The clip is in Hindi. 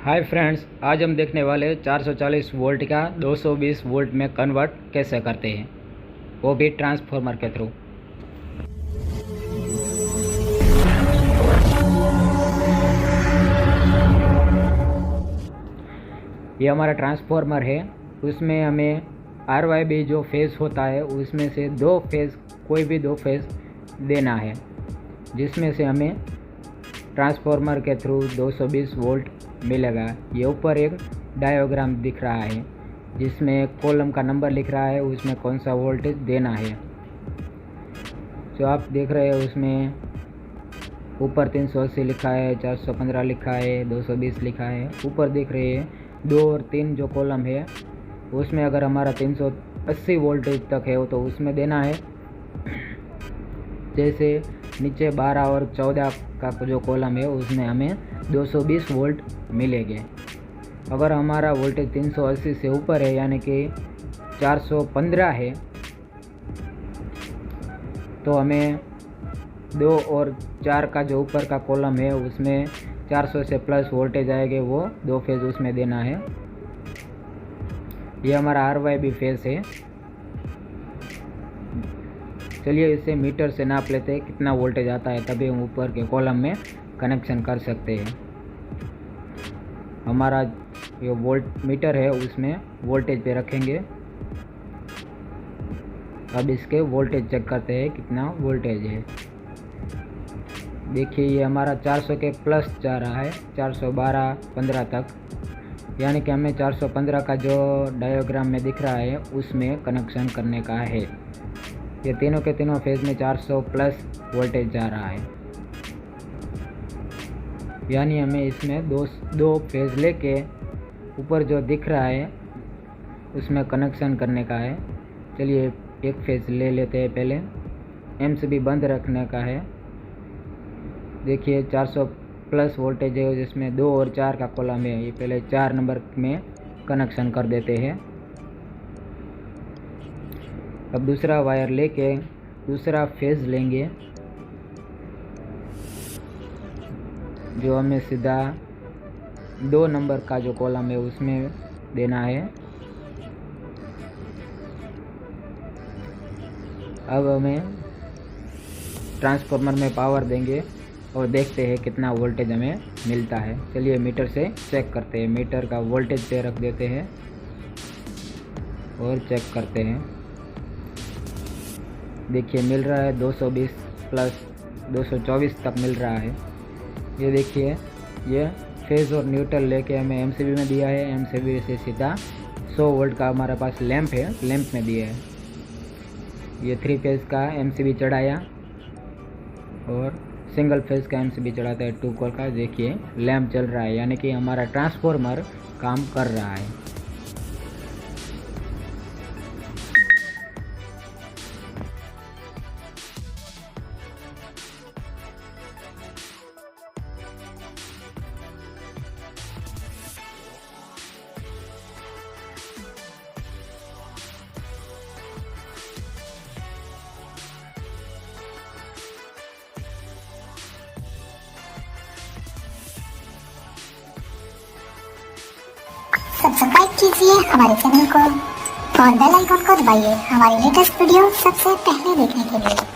हाय फ्रेंड्स, आज हम देखने वाले 440 वोल्ट का 220 वोल्ट में कन्वर्ट कैसे करते हैं, वो भी ट्रांसफार्मर के थ्रू। ये हमारा ट्रांसफार्मर है। उसमें हमें RYB जो फेज़ होता है उसमें से दो फेज़, कोई भी दो फेज़ देना है, जिसमें से हमें ट्रांसफार्मर के थ्रू 220 वोल्ट मिलेगा। ये ऊपर एक डायग्राम दिख रहा है जिसमें कॉलम का नंबर लिख रहा है, उसमें कौन सा वोल्टेज देना है। जो आप देख रहे हैं उसमें ऊपर 380 लिखा है, 415 लिखा है, 220 लिखा है। ऊपर देख रहे हैं 2 और 3 जो कॉलम है उसमें अगर हमारा 380 वोल्टेज तक है तो उसमें देना है। जैसे नीचे 12 और 14 का जो कॉलम है उसमें हमें 220 वोल्ट मिलेंगे। अगर हमारा वोल्टेज 380 से ऊपर है यानी कि 415 है तो हमें 2 और 4 का जो ऊपर का कॉलम है उसमें 400 से प्लस वोल्टेज आएंगे, वो दो फेज़ उसमें देना है। ये हमारा RYB फेज़ है। चलिए इसे मीटर से नाप लेते हैं कितना वोल्टेज आता है, तभी हम ऊपर के कॉलम में कनेक्शन कर सकते हैं। हमारा जो वोल्ट मीटर है उसमें वोल्टेज पे रखेंगे। अब इसके वोल्टेज चेक करते हैं कितना वोल्टेज है। देखिए ये हमारा 400 के प्लस जा रहा है, 412-15 तक, यानी कि हमें 415 का जो डायग्राम में दिख रहा है उसमें कनेक्शन करने का है। ये तीनों के तीनों फेज़ में 400 प्लस वोल्टेज जा रहा है, यानी हमें इसमें दो फेज़ लेके ऊपर जो दिख रहा है उसमें कनेक्शन करने का है। चलिए एक फेज़ ले लेते हैं। पहले MCB बंद रखने का है। देखिए 400 प्लस वोल्टेज है जिसमें 2 और 4 का कॉलम है। ये पहले 4 नंबर में कनेक्शन कर देते हैं। अब दूसरा वायर लेके दूसरा फेज़ लेंगे जो हमें सीधा 2 नंबर का जो कॉलम है उसमें देना है। अब हमें ट्रांसफार्मर में पावर देंगे और देखते हैं कितना वोल्टेज हमें मिलता है। चलिए मीटर से चेक करते हैं। मीटर का वोल्टेज पे रख देते हैं और चेक करते हैं। देखिए मिल रहा है 220 प्लस 224 तक मिल रहा है। ये देखिए ये फेज़ और न्यूट्रल लेके हमें MCB में दिया है। MCB से सीधा 100 वोल्ट का हमारे पास लैंप है, लैंप में दिया है। ये 3 फेज़ का MCB चढ़ाया और सिंगल फेज़ का MCB चढ़ाता है 2 कोर का। देखिए लैंप चल रहा है, यानी कि हमारा ट्रांसफार्मर काम कर रहा है। सब्सक्राइब कीजिए हमारे चैनल को और बेल आइकन को दबाइए हमारी लेटेस्ट वीडियो सबसे पहले देखने के लिए।